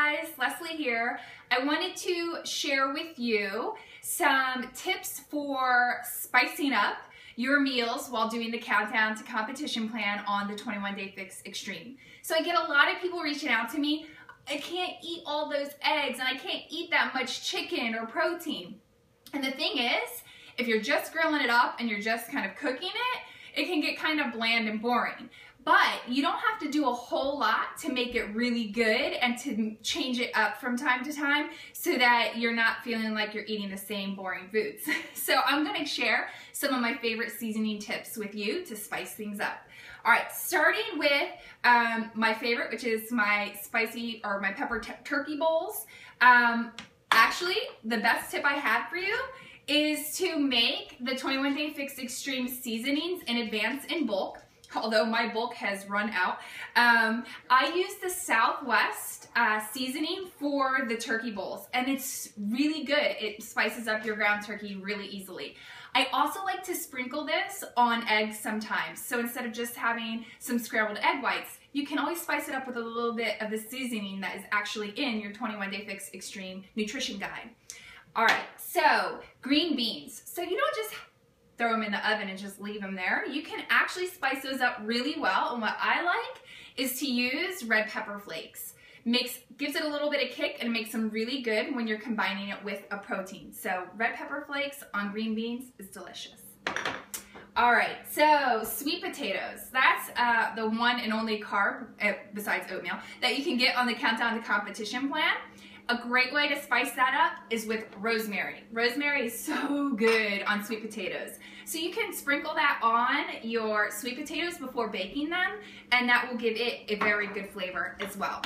guys, Leslie here. I wanted to share with you some tips for spicing up your meals while doing the countdown to competition plan on the 21 Day Fix Extreme. So I get a lot of people reaching out to me, I can't eat all those eggs and I can't eat that much chicken or protein. And the thing is, if you're just grilling it up and you're just kind of cooking it, it can get kind of bland and boring. But you don't have to do a whole lot to make it really good and to change it up from time to time so that you're not feeling like you're eating the same boring foods. So I'm going to share some of my favorite seasoning tips with you to spice things up. All right, starting with my favorite, which is my spicy or my pepper turkey bowls. Actually, the best tip I have for you is to make the 21 Day Fix Extreme seasonings in advance in bulk. Although my bulk has run out. I use the Southwest seasoning for the turkey bowls, and it's really good. It spices up your ground turkey really easily. I also like to sprinkle this on eggs sometimes. So instead of just having some scrambled egg whites, you can always spice it up with a little bit of the seasoning that is actually in your 21 Day Fix Extreme Nutrition Guide. All right, so green beans. So you don't just throw them in the oven and just leave them there. You can actually spice those up really well, and what I like is to use red pepper flakes. Gives it a little bit of kick and makes them really good when you're combining it with a protein. So red pepper flakes on green beans is delicious. All right, so sweet potatoes. That's the one and only carb, besides oatmeal, that you can get on the Countdown to Competition plan. A great way to spice that up is with rosemary. Rosemary is so good on sweet potatoes. So you can sprinkle that on your sweet potatoes before baking them, and that will give it a very good flavor as well.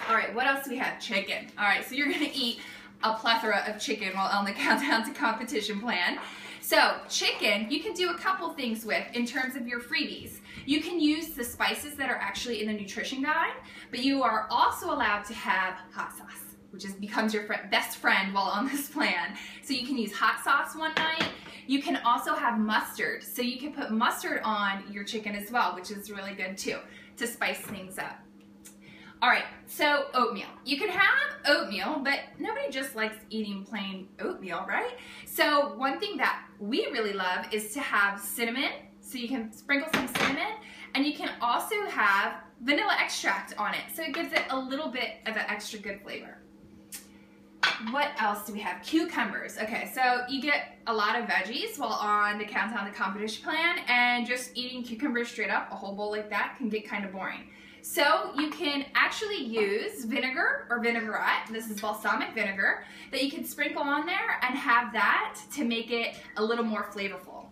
All right, what else do we have? Chicken. All right, so you're gonna eat a plethora of chicken while on the Countdown to Competition plan. So chicken, you can do a couple things with in terms of your freebies. You can use the spices that are actually in the nutrition guide, but you are also allowed to have hot sauce, which becomes your best friend while on this plan. So you can use hot sauce one night. You can also have mustard. So you can put mustard on your chicken as well, which is really good too, to spice things up. All right, so oatmeal. You can have oatmeal, but nobody just likes eating plain oatmeal, right? So one thing that we really love is to have cinnamon. So you can sprinkle some cinnamon, and you can also have vanilla extract on it. So it gives it a little bit of an extra good flavor. What else do we have? Cucumbers. Okay, so you get a lot of veggies while on the Countdown to Competition plan, and just eating cucumbers straight up, a whole bowl like that, can get kind of boring. So you can actually use vinegar or vinaigrette, this is balsamic vinegar, that you can sprinkle on there and have that to make it a little more flavorful.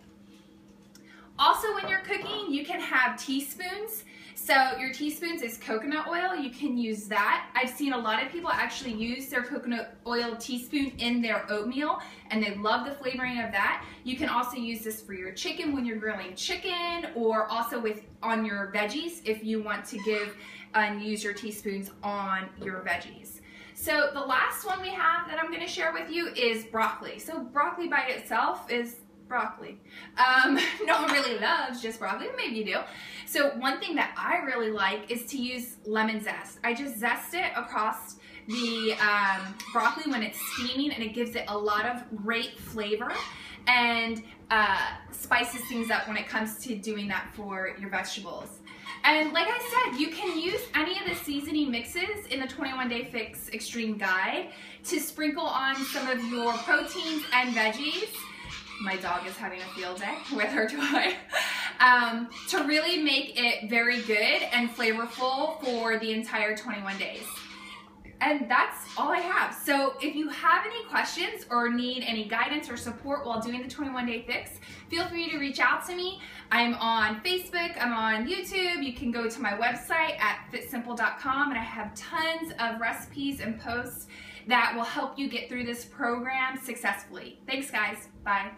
Also, when you're cooking, you can have teaspoons. So your teaspoons is coconut oil. You can use that. I've seen a lot of people actually use their coconut oil teaspoon in their oatmeal, and they love the flavoring of that. You can also use this for your chicken when you're grilling chicken, or also on your veggies if you want to give and use your teaspoons on your veggies. So the last one we have that I'm going to share with you is broccoli. So broccoli by itself is broccoli. No one really loves just broccoli, maybe you do. So one thing that I really like is to use lemon zest. I just zest it across the broccoli when it's steaming, and it gives it a lot of great flavor and spices things up when it comes to doing that for your vegetables. And like I said, you can use any of the seasoning mixes in the 21 Day Fix Extreme Guide to sprinkle on some of your proteins and veggies. My dog is having a field day with her toy. To really make it very good and flavorful for the entire 21 days. And that's all I have. So if you have any questions or need any guidance or support while doing the 21 Day Fix, feel free to reach out to me. I'm on Facebook, I'm on YouTube. You can go to my website at fitsimple.com, and I have tons of recipes and posts that will help you get through this program successfully. Thanks guys, bye.